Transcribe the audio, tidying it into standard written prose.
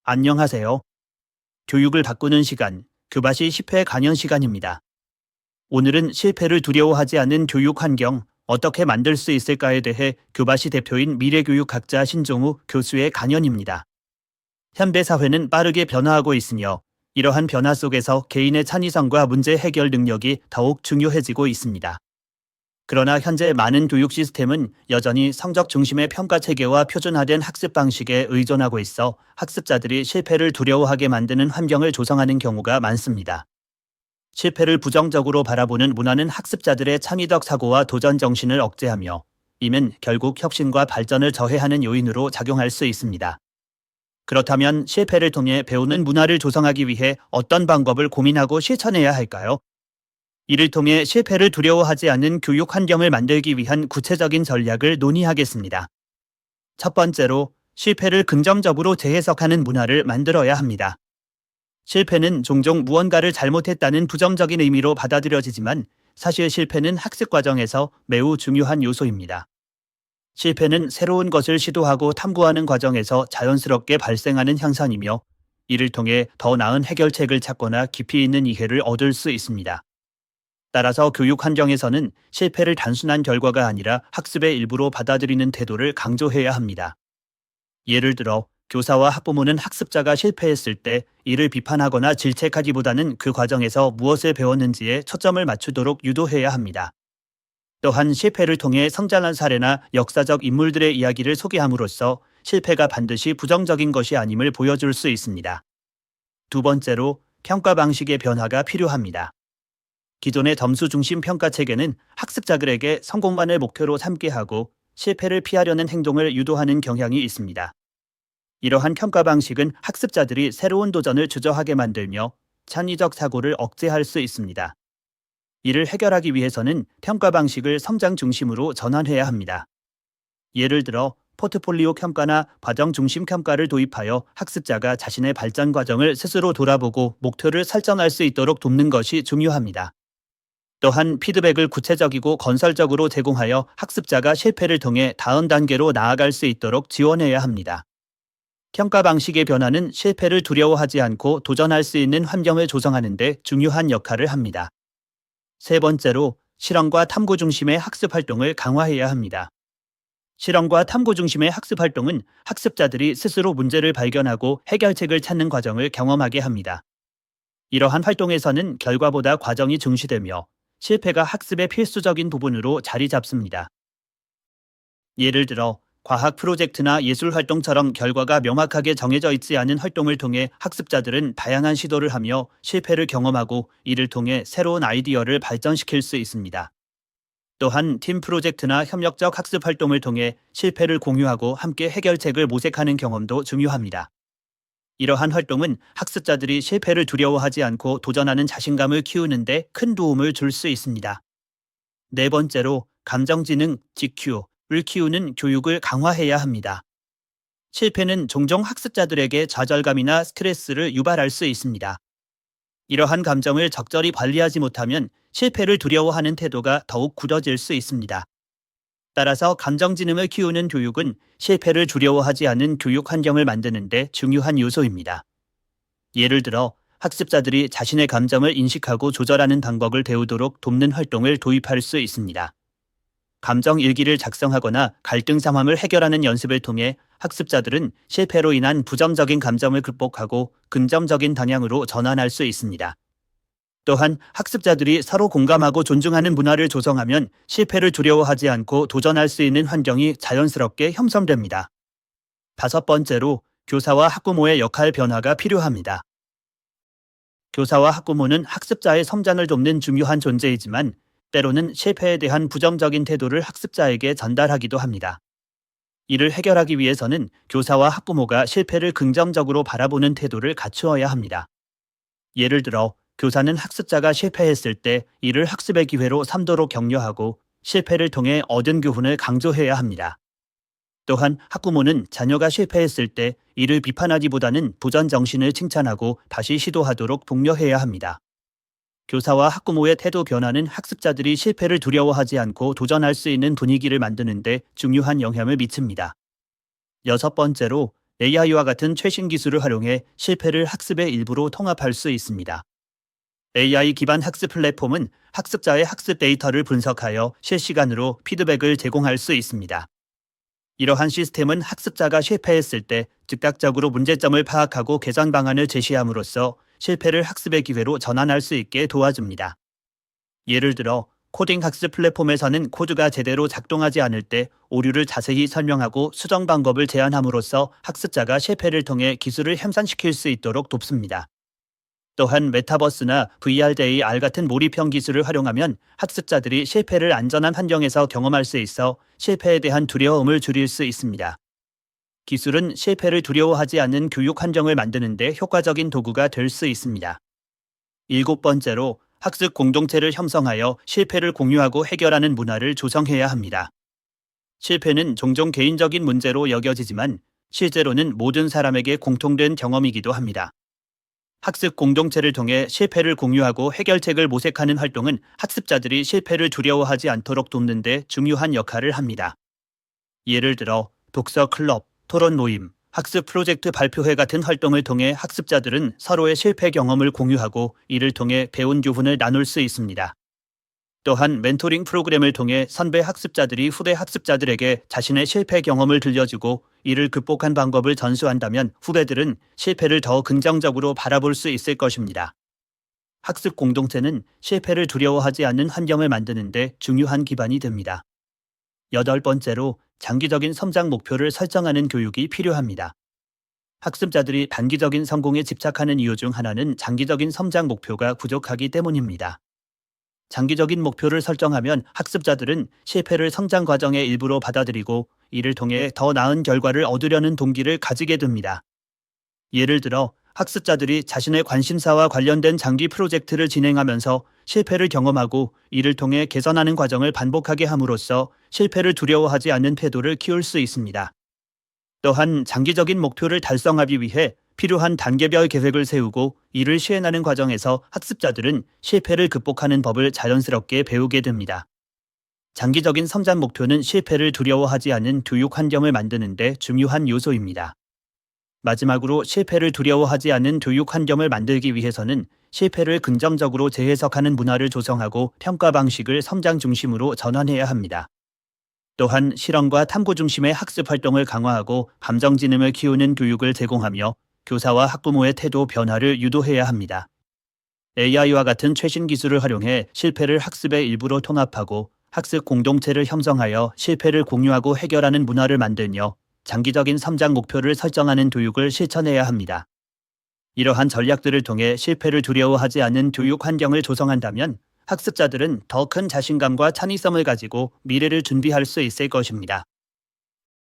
안녕하세요. 교육을 바꾸는 시간, 교바시 10회 강연 시간입니다. 오늘은 실패를 두려워하지 않는 교육 환경, 어떻게 만들 수 있을까에 대해 교바시 대표인 미래교육학자 신종우 교수의 강연입니다. 현대 사회는 빠르게 변화하고 있으며 이러한 변화 속에서 개인의 창의성과 문제 해결 능력이 더욱 중요해지고 있습니다. 그러나 현재 많은 교육 시스템은 여전히 성적 중심의 평가 체계와 표준화된 학습 방식에 의존하고 있어 학습자들이 실패를 두려워하게 만드는 환경을 조성하는 경우가 많습니다. 실패를 부정적으로 바라보는 문화는 학습자들의 창의적 사고와 도전 정신을 억제하며 이는 결국 혁신과 발전을 저해하는 요인으로 작용할 수 있습니다. 그렇다면 실패를 통해 배우는 문화를 조성하기 위해 어떤 방법을 고민하고 실천해야 할까요? 이를 통해 실패를 두려워하지 않는 교육 환경을 만들기 위한 구체적인 전략을 논의하겠습니다. 첫 번째로, 실패를 긍정적으로 재해석하는 문화를 만들어야 합니다. 실패는 종종 무언가를 잘못했다는 부정적인 의미로 받아들여지지만 사실 실패는 학습 과정에서 매우 중요한 요소입니다. 실패는 새로운 것을 시도하고 탐구하는 과정에서 자연스럽게 발생하는 현상이며 이를 통해 더 나은 해결책을 찾거나 깊이 있는 이해를 얻을 수 있습니다. 따라서 교육 환경에서는 실패를 단순한 결과가 아니라 학습의 일부로 받아들이는 태도를 강조해야 합니다. 예를 들어, 교사와 학부모는 학습자가 실패했을 때 이를 비판하거나 질책하기보다는 그 과정에서 무엇을 배웠는지에 초점을 맞추도록 유도해야 합니다. 또한 실패를 통해 성장한 사례나 역사적 인물들의 이야기를 소개함으로써 실패가 반드시 부정적인 것이 아님을 보여줄 수 있습니다. 두 번째로, 평가 방식의 변화가 필요합니다. 기존의 점수 중심 평가 체계는 학습자들에게 성공만을 목표로 삼게 하고 실패를 피하려는 행동을 유도하는 경향이 있습니다. 이러한 평가 방식은 학습자들이 새로운 도전을 주저하게 만들며 창의적 사고를 억제할 수 있습니다. 이를 해결하기 위해서는 평가 방식을 성장 중심으로 전환해야 합니다. 예를 들어 포트폴리오 평가나 과정 중심 평가를 도입하여 학습자가 자신의 발전 과정을 스스로 돌아보고 목표를 설정할 수 있도록 돕는 것이 중요합니다. 또한 피드백을 구체적이고 건설적으로 제공하여 학습자가 실패를 통해 다음 단계로 나아갈 수 있도록 지원해야 합니다. 평가 방식의 변화는 실패를 두려워하지 않고 도전할 수 있는 환경을 조성하는 데 중요한 역할을 합니다. 세 번째로, 실험과 탐구 중심의 학습 활동을 강화해야 합니다. 실험과 탐구 중심의 학습 활동은 학습자들이 스스로 문제를 발견하고 해결책을 찾는 과정을 경험하게 합니다. 이러한 활동에서는 결과보다 과정이 중시되며 실패가 학습의 필수적인 부분으로 자리 잡습니다. 예를 들어, 과학 프로젝트나 예술 활동처럼 결과가 명확하게 정해져 있지 않은 활동을 통해 학습자들은 다양한 시도를 하며 실패를 경험하고 이를 통해 새로운 아이디어를 발전시킬 수 있습니다. 또한 팀 프로젝트나 협력적 학습 활동을 통해 실패를 공유하고 함께 해결책을 모색하는 경험도 중요합니다. 이러한 활동은 학습자들이 실패를 두려워하지 않고 도전하는 자신감을 키우는 데 큰 도움을 줄 수 있습니다. 네 번째로, 감정지능, GQ를 키우는 교육을 강화해야 합니다. 실패는 종종 학습자들에게 좌절감이나 스트레스를 유발할 수 있습니다. 이러한 감정을 적절히 관리하지 못하면 실패를 두려워하는 태도가 더욱 굳어질 수 있습니다. 따라서 감정지능을 키우는 교육은 실패를 두려워하지 않은 교육 환경을 만드는 데 중요한 요소입니다. 예를 들어, 학습자들이 자신의 감정을 인식하고 조절하는 방법을 배우도록 돕는 활동을 도입할 수 있습니다. 감정 일기를 작성하거나 갈등 상황을 해결하는 연습을 통해 학습자들은 실패로 인한 부정적인 감정을 극복하고 긍정적인 방향으로 전환할 수 있습니다. 또한 학습자들이 서로 공감하고 존중하는 문화를 조성하면 실패를 두려워하지 않고 도전할 수 있는 환경이 자연스럽게 형성됩니다. 다섯 번째로, 교사와 학부모의 역할 변화가 필요합니다. 교사와 학부모는 학습자의 성장을 돕는 중요한 존재이지만 때로는 실패에 대한 부정적인 태도를 학습자에게 전달하기도 합니다. 이를 해결하기 위해서는 교사와 학부모가 실패를 긍정적으로 바라보는 태도를 갖추어야 합니다. 예를 들어, 교사는 학습자가 실패했을 때 이를 학습의 기회로 삼도록 격려하고 실패를 통해 얻은 교훈을 강조해야 합니다. 또한 학부모는 자녀가 실패했을 때 이를 비판하기보다는 도전 정신을 칭찬하고 다시 시도하도록 독려해야 합니다. 교사와 학부모의 태도 변화는 학습자들이 실패를 두려워하지 않고 도전할 수 있는 분위기를 만드는 데 중요한 영향을 미칩니다. 여섯 번째로, AI와 같은 최신 기술을 활용해 실패를 학습의 일부로 통합할 수 있습니다. AI 기반 학습 플랫폼은 학습자의 학습 데이터를 분석하여 실시간으로 피드백을 제공할 수 있습니다. 이러한 시스템은 학습자가 실패했을 때 즉각적으로 문제점을 파악하고 개선 방안을 제시함으로써 실패를 학습의 기회로 전환할 수 있게 도와줍니다. 예를 들어 코딩 학습 플랫폼에서는 코드가 제대로 작동하지 않을 때 오류를 자세히 설명하고 수정 방법을 제안함으로써 학습자가 실패를 통해 기술을 향상시킬 수 있도록 돕습니다. 또한 메타버스나 VR 같은 몰입형 기술을 활용하면 학습자들이 실패를 안전한 환경에서 경험할 수 있어 실패에 대한 두려움을 줄일 수 있습니다. 기술은 실패를 두려워하지 않는 교육 환경을 만드는 데 효과적인 도구가 될 수 있습니다. 7번째로 학습 공동체를 형성하여 실패를 공유하고 해결하는 문화를 조성해야 합니다. 실패는 종종 개인적인 문제로 여겨지지만 실제로는 모든 사람에게 공통된 경험이기도 합니다. 학습 공동체를 통해 실패를 공유하고 해결책을 모색하는 활동은 학습자들이 실패를 두려워하지 않도록 돕는 데 중요한 역할을 합니다. 예를 들어 독서 클럽, 토론 모임, 학습 프로젝트 발표회 같은 활동을 통해 학습자들은 서로의 실패 경험을 공유하고 이를 통해 배운 교훈을 나눌 수 있습니다. 또한 멘토링 프로그램을 통해 선배 학습자들이 후배 학습자들에게 자신의 실패 경험을 들려주고 이를 극복한 방법을 전수한다면 후배들은 실패를 더 긍정적으로 바라볼 수 있을 것입니다. 학습 공동체는 실패를 두려워하지 않는 환경을 만드는 데 중요한 기반이 됩니다. 8번째로 장기적인 성장 목표를 설정하는 교육이 필요합니다. 학습자들이 단기적인 성공에 집착하는 이유 중 하나는 장기적인 성장 목표가 부족하기 때문입니다. 장기적인 목표를 설정하면 학습자들은 실패를 성장 과정의 일부로 받아들이고 이를 통해 더 나은 결과를 얻으려는 동기를 가지게 됩니다. 예를 들어 학습자들이 자신의 관심사와 관련된 장기 프로젝트를 진행하면서 실패를 경험하고 이를 통해 개선하는 과정을 반복하게 함으로써 실패를 두려워하지 않는 태도를 키울 수 있습니다. 또한 장기적인 목표를 달성하기 위해 필요한 단계별 계획을 세우고 이를 시행하는 과정에서 학습자들은 실패를 극복하는 법을 자연스럽게 배우게 됩니다. 장기적인 성장 목표는 실패를 두려워하지 않는 교육 환경을 만드는 데 중요한 요소입니다. 마지막으로 실패를 두려워하지 않는 교육 환경을 만들기 위해서는 실패를 긍정적으로 재해석하는 문화를 조성하고 평가 방식을 성장 중심으로 전환해야 합니다. 또한 실험과 탐구 중심의 학습 활동을 강화하고 감정 지능을 키우는 교육을 제공하며 교사와 학부모의 태도 변화를 유도해야 합니다. AI와 같은 최신 기술을 활용해 실패를 학습의 일부로 통합하고 학습 공동체를 형성하여 실패를 공유하고 해결하는 문화를 만들며 장기적인 성장 목표를 설정하는 교육을 실천해야 합니다. 이러한 전략들을 통해 실패를 두려워하지 않는 교육 환경을 조성한다면 학습자들은 더 큰 자신감과 창의성을 가지고 미래를 준비할 수 있을 것입니다.